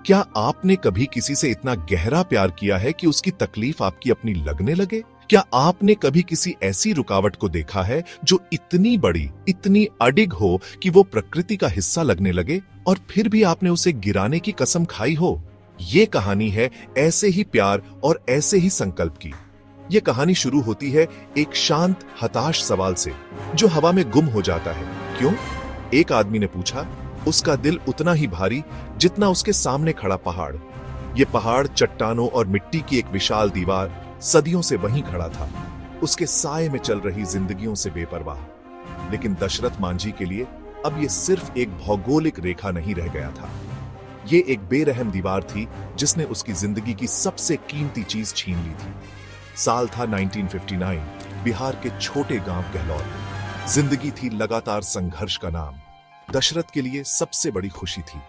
क्या आपने कभी किसी से इतना गहरा प्यार किया है कि उसकी तकलीफ आपकी अपनी लगने लगे? क्या आपने कभी किसी ऐसी रुकावट को देखा है जो इतनी बड़ी, इतनी अडिग हो कि वो प्रकृति का हिस्सा लगने लगे और फिर भी आपने उसे गिराने की कसम खाई हो? ये कहानी है ऐसे ही प्यार और ऐसे ही संकल्प की। ये कहानी शुरू होती है एक शांत, हताश सवाल से जो हवा में गुम हो जाता है। क्यों? एक आदमी ने पूछा। उसका दिल उतना ही भारी जितना उसके सामने खड़ा पहाड़। ये पहाड़ चट्टानों और मिट्टी की एक विशाल दीवार सदियों से वहीं खड़ा था, उसके साए में चल रही जिंदगियों से बेपरवाह। लेकिन दशरथ मांझी के लिए अब ये सिर्फ एक भौगोलिक रेखा नहीं रह गया था। ये एक बेरहम दीवार थी जिसने उसकी जिंदगी की सबसे कीमती चीज छीन ली थी। साल था 1959, बिहार के छोटे गांव गहलौर। जिंदगी थी लगातार संघर्ष का नाम। दशरथ के लिए सबसे बड़ी खुशी थी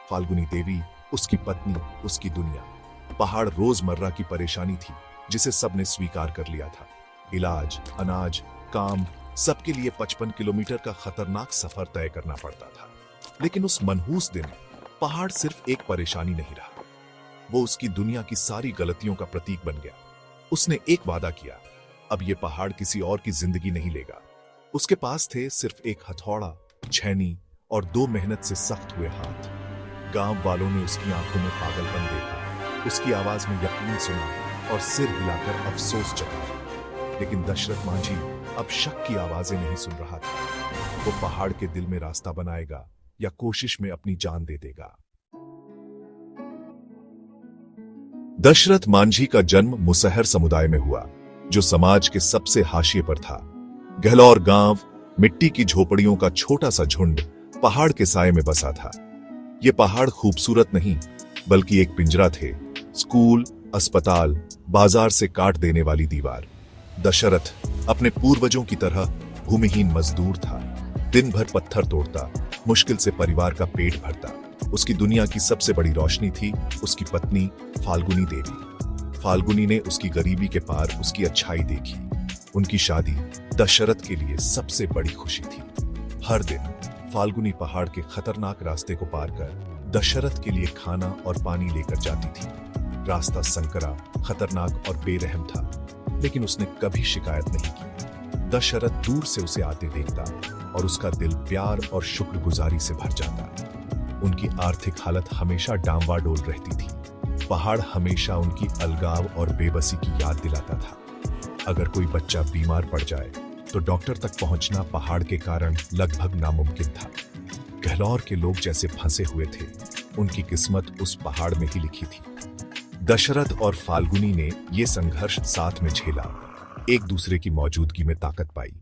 फाल्गुनी देवी, उसकी पत्नी, उसकी दुनिया। पहाड़ रोजमर्रा की परेशानी थी जिसे सबने स्वीकार कर लिया था। इलाज, अनाज, काम, सबके लिए 55 किलोमीटर का खतरनाक सफर तय करना पड़ता था। लेकिन उस मनहूस दिन पहाड़ सिर्फ एक परेशानी नहीं रहा, वो उसकी दुनिया की सारी गलतियों का प्रतीक बन गया। उसने एक वादा किया, अब ये पहाड़ किसी और की जिंदगी नहीं लेगा। उसके पास थे सिर्फ एक हथौड़ा, छैनी और 2 मेहनत से सख्त हुए हाथ। गांव वालों ने उसकी आंखों में पागलपन देखा, उसकी आवाज में यकीन सुना और सिर हिलाकर अफसोस जताया। लेकिन दशरथ मांझी अब शक की आवाजें नहीं सुन रहा था। वो पहाड़ के दिल में रास्ता बनाएगा या कोशिश में अपनी जान दे देगा। दशरथ मांझी का जन्म मुसहर समुदाय में हुआ, जो समाज के सबसे हाशिए पर था। गहलौर गांव मिट्टी की झोपड़ियों का छोटा सा झुंड पहाड़ के साए में बसा था। ये पहाड़ खूबसूरत नहीं बल्कि एक पिंजरा थे। स्कूल, अस्पताल, बाजार से काट देने वाली दीवार। दशरथ अपने पूर्वजों की तरह भूमिहीन मजदूर था। दिन भर पत्थर तोड़ता, मुश्किल से परिवार का पेट भरता। उसकी दुनिया की सबसे बड़ी रोशनी थी उसकी पत्नी फाल्गुनी देवी। फाल्गुनी ने उसकी गरीबी के पार उसकी अच्छाई देखी। उनकी शादी दशरथ के लिए सबसे बड़ी खुशी थी। हर दिन फाल्गुनी पहाड़ के खतरनाक रास्ते को पार कर दशरथ के लिए खाना और पानी लेकर जाती थी। रास्ता संकरा, खतरनाक और बेरहम था, लेकिन उसने कभी शिकायत नहीं की। दशरथ दूर से उसे आते देखता और उसका दिल प्यार और शुक्रगुजारी से भर जाता। उनकी आर्थिक हालत हमेशा डांवाडोल रहती थी। पहाड़ हमेशा उनकी अलगाव और बेबसी की याद दिलाता था। अगर कोई बच्चा बीमार पड़ जाए तो डॉक्टर तक पहुंचना पहाड़ के कारण लगभग नामुमकिन था। गहलौर के लोग जैसे फंसे हुए थे, उनकी किस्मत उस पहाड़ में ही लिखी थी। दशरथ और फाल्गुनी ने यह संघर्ष साथ में झेला, एक दूसरे की मौजूदगी में ताकत पाई।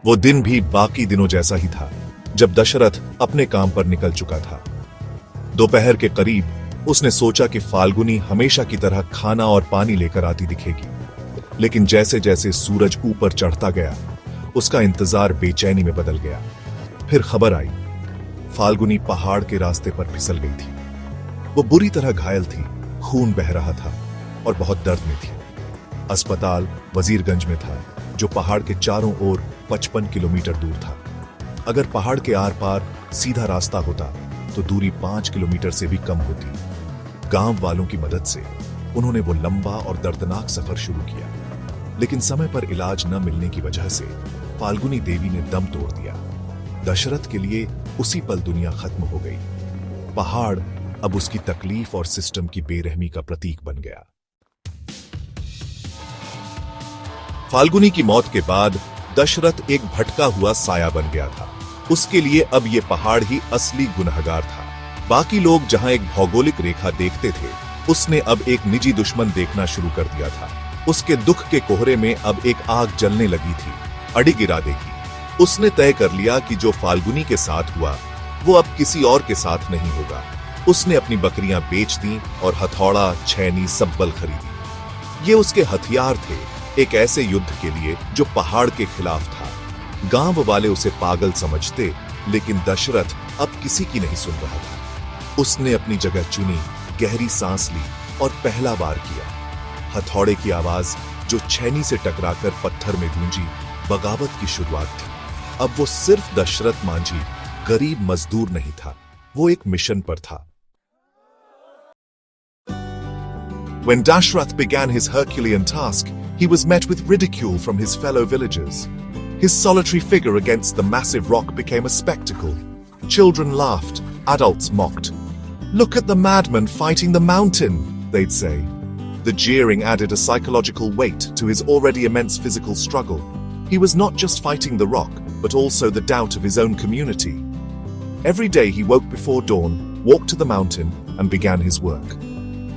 वो दिन भी बाकी दिनों जैसा ही था जब दशरथ अपने काम पर निकल चुका था। दोपहर के करीब उसने सोचा कि फाल्गुनी हमेशा की तरह खाना और पानी लेकर आती दिखेगी। लेकिन जैसे जैसे सूरज ऊपर चढ़ता गया, उसका इंतजार बेचैनी में बदल गया। फिर खबर आई, फाल्गुनी पहाड़ के रास्ते पर फिसल गई थी। वो बुरी तरह घायल थी, खून बह रहा था और बहुत दर्द में थी। अस्पताल वजीरगंज में था, जो पहाड़ के चारों ओर 55 किलोमीटर दूर था। अगर पहाड़ के आर पार सीधा रास्ता होता तो दूरी 5 किलोमीटर से भी कम होती। गांव वालों की मदद से उन्होंने वो लंबा और दर्दनाक सफर शुरू किया, लेकिन समय पर इलाज न मिलने की वजह से फाल्गुनी देवी ने दम तोड़ दिया। दशरथ के लिए उसी पल दुनिया खत्म हो गई। पहाड़ अब उसकी तकलीफ और सिस्टम की बेरहमी का प्रतीक बन गया। फाल्गुनी की मौत के बाद दशरथ एक भटका हुआ साया बन गया था। उसके लिए अब यह पहाड़ ही असली गुनहगार था। बाकी लोग जहां एक भौगोलिक रेखा देखते थे, उसने अब एक निजी दुश्मन देखना शुरू कर दिया था। उसके दुख के कोहरे में अब एक आग जलने लगी थी, अडिग इरादे की। उसने तय कर लिया कि जो फाल्गुनी के साथ हुआ वो अब किसी और के साथ नहीं होगा। उसने अपनी बकरियां बेच दी और हथौड़ा, छैनी, सब्बल खरीदी। ये उसके हथियार थे एक ऐसे युद्ध के लिए जो पहाड़ के खिलाफ था। गांव वाले उसे पागल समझते, लेकिन दशरथ अब किसी की नहीं सुन रहा था। उसने अपनी जगह चुनी, गहरी सांस ली और पहला वार किया। हथौड़े की आवाज जो छैनी से टकराकर पत्थर में गूंजी, बगावत की शुरुआत थी। अब वो सिर्फ दशरथ मांझी, गरीब मजदूर नहीं था, वो एक मिशन पर था। When Dashrath began his Herculean task, he was met with ridicule from his fellow villagers. His solitary figure against the massive rock became a spectacle. Children laughed, adults mocked. "Look at the madman fighting the mountain," they'd say. The jeering added a psychological weight to his already immense physical struggle. He was not just fighting the rock, but also the doubt of his own community. Every day he woke before dawn, walked to the mountain, and began his work.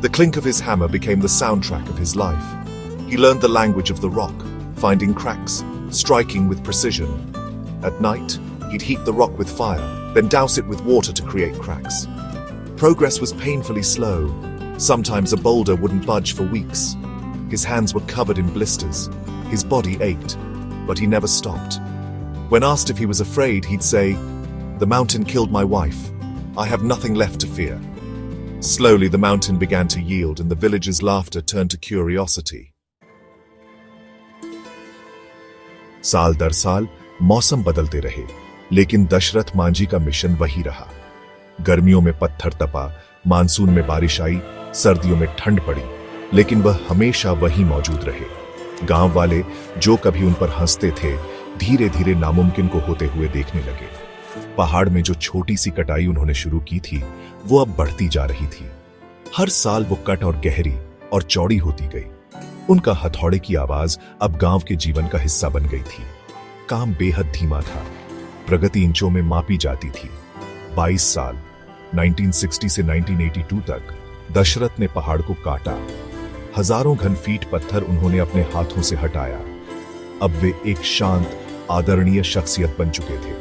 The clink of his hammer became the soundtrack of his life. He learned the language of the rock, finding cracks, striking with precision. At night, he'd heat the rock with fire, then douse it with water to create cracks. Progress was painfully slow. Sometimes a boulder wouldn't budge for weeks. His hands were covered in blisters. His body ached, but he never stopped. When asked if he was afraid, he'd say, "The mountain killed my wife. I have nothing left to fear." Slowly, the mountain began to yield, and the villagers' laughter turned to curiosity. साल दर साल मौसम बदलते रहे, लेकिन दशरथ मांझी का mission वही रहा। गर्मियों में पत्थर तपा, मानसून में बारिश आई, सर्दियों में ठंड पड़ी, लेकिन वह हमेशा वही मौजूद रहे। गांव वाले जो कभी उन पर हंसते थे, धीरे धीरे नामुमकिन को होते हुए देखने लगे। पहाड़ में जो छोटी सी कटाई उन्होंने शुरू की थी, वो अब बढ़ती जा रही थी। हर साल वो कट और गहरी और चौड़ी होती गई। उनका हथौड़े की आवाज अब गांव के जीवन का हिस्सा बन गई थी। काम बेहद धीमा था, प्रगति इंचों में मापी जाती थी। 22 साल 1960 से 1982 तक दशरथ ने पहाड़ को काटा। हजारों घन फीट पत्थर उन्होंने अपने हाथों से हटाया। अब वे एक शांत, आदरणीय शख्सियत बन चुके थे।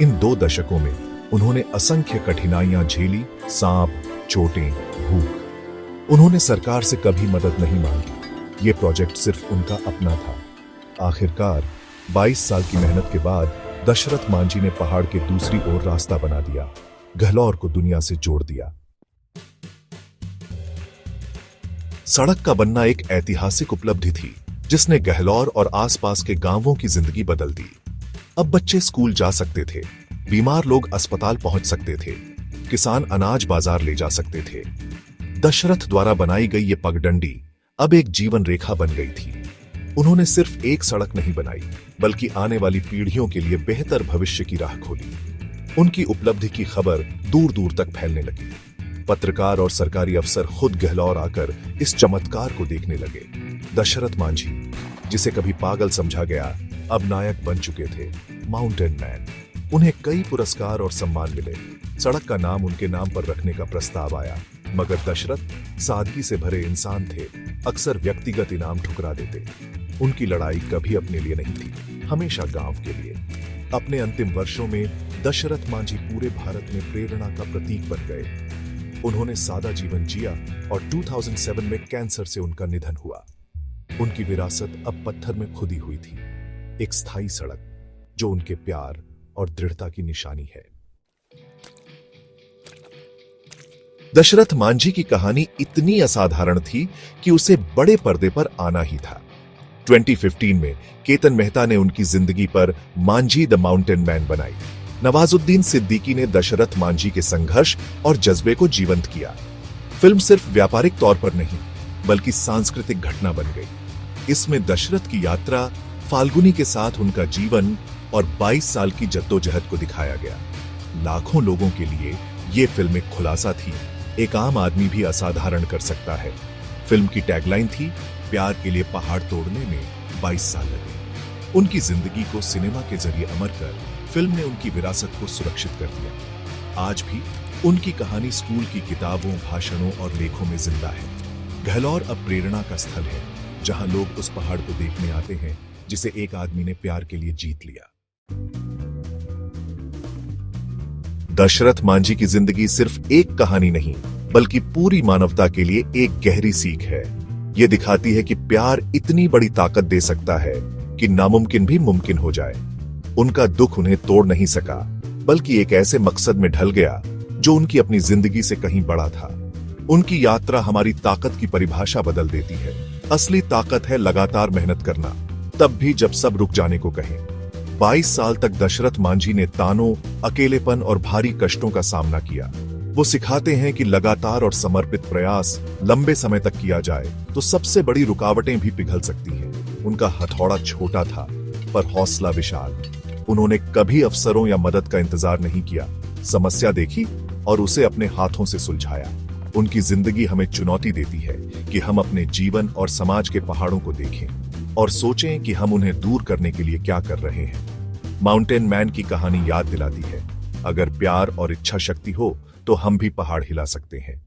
इन 2 दशकों में उन्होंने असंख्य कठिनाइयां झेली, सांप, चोटें, भूख। उन्होंने सरकार से कभी मदद नहीं मांगी। ये प्रोजेक्ट सिर्फ उनका अपना था। आखिरकार 22 साल की मेहनत के बाद दशरथ मांझी ने पहाड़ के दूसरी ओर रास्ता बना दिया, गहलौर को दुनिया से जोड़ दिया। सड़क का बनना एक ऐतिहासिक उपलब्धि थी, जिसने गहलौर और आसपास के गांवों की जिंदगी बदल दी। अब बच्चे स्कूल जा सकते थे, बीमार लोग अस्पताल पहुंच सकते थे, किसान अनाज बाजार ले जा सकते थे। दशरथ द्वारा बनाई गई ये पगडंडी अब एक जीवन रेखा बन गई थी। उन्होंने सिर्फ एक सड़क नहीं बनाई, बल्कि आने वाली पीढ़ियों के लिए बेहतर भविष्य की राह खोली। उनकी उपलब्धि की खबर दूर दूर तक फैलने लगी। पत्रकार और सरकारी अफसर खुद गहलौर आकर इस चमत्कार को देखने लगे। दशरथ मांझी, जिसे कभी पागल समझा गया, अब नायक बन चुके थे, माउंटेन मैन। उन्हें कई पुरस्कार और सम्मान मिले। सड़क का नाम उनके नाम पर रखने का प्रस्ताव आया, मगर दशरथ सादगी से भरे इंसान थे, अक्सर व्यक्तिगत इनाम ठुकरा देते। उनकी लड़ाई कभी अपने लिए नहीं थी, हमेशा गांव के लिए। अपने अंतिम वर्षों में दशरथ मांझी पूरे भारत में प्रेरणा का प्रतीक बन गए। उन्होंने सादा जीवन जिया और 2007 में कैंसर से उनका निधन हुआ। उनकी विरासत अब पत्थर में खुदी हुई थी, एक स्थायी सड़क जो उनके प्यार और दृढ़ता की निशानी है। दशरथ मांझी की कहानी इतनी असाधारण थी कि उसे बड़े पर्दे पर आना ही था। 2015 में केतन मेहता ने उनकी जिंदगी पर मांझी द माउंटेन मैन बनाई। नवाजुद्दीन सिद्दीकी ने दशरथ मांझी के संघर्ष और जज्बे को जीवंत किया। फिल्म सिर्फ व्यापारिक तौर पर नहीं, बल्कि सांस्कृतिक घटना बन गई। इसमें दशरथ की यात्रा, फाल्गुनी के साथ उनका जीवन और 22 साल की जद्दोजहद को दिखाया गया। लाखों लोगों के लिए यह फिल्म एक खुलासा थी, एक आम आदमी भी असाधारण कर सकता है। फिल्म की टैगलाइन थी, प्यार के लिए पहाड़ तोड़ने में 22 साल लगे। उनकी जिंदगी को सिनेमा के जरिए अमर कर फिल्म ने उनकी विरासत को सुरक्षित कर दिया। आज भी उनकी कहानी स्कूल की किताबों, भाषणों और लेखों में जिंदा है। गहलौर अब प्रेरणा का स्थल है, जहां लोग उस पहाड़ को देखने आते हैं जिसे एक आदमी ने प्यार के लिए जीत लिया। दशरथ मांझी की जिंदगी सिर्फ एक कहानी नहीं, बल्कि पूरी मानवता के लिए एक गहरी सीख है। यह दिखाती है कि प्यार इतनी बड़ी ताकत दे सकता है कि नामुमकिन भी मुमकिन हो जाए। उनका दुख उन्हें तोड़ नहीं सका, बल्कि एक ऐसे मकसद में ढल गया जो उनकी अपनी जिंदगी से कहीं बड़ा था। उनकी यात्रा हमारी ताकत की परिभाषा बदल देती है। असली ताकत है लगातार मेहनत करना, तब भी जब सब रुक जाने को कहें। 22 साल तक दशरथ मांझी ने तानों, अकेलेपन और भारी कष्टों का सामना किया। वो सिखाते हैं कि लगातार और समर्पित प्रयास लंबे समय तक किया जाए तो सबसे बड़ी रुकावटें भी पिघल सकती हैं। उनका हथौड़ा छोटा था, पर हौसला विशाल। उन्होंने कभी अफसरों या मदद का इंतजार नहीं किया, समस्या देखी और उसे अपने हाथों से सुलझाया। उनकी जिंदगी हमें चुनौती देती है कि हम अपने जीवन और समाज के पहाड़ों को देखें और सोचें कि हम उन्हें दूर करने के लिए क्या कर रहे हैं। माउंटेन मैन की कहानी याद दिलाती है, अगर प्यार और इच्छा शक्ति हो तो हम भी पहाड़ हिला सकते हैं।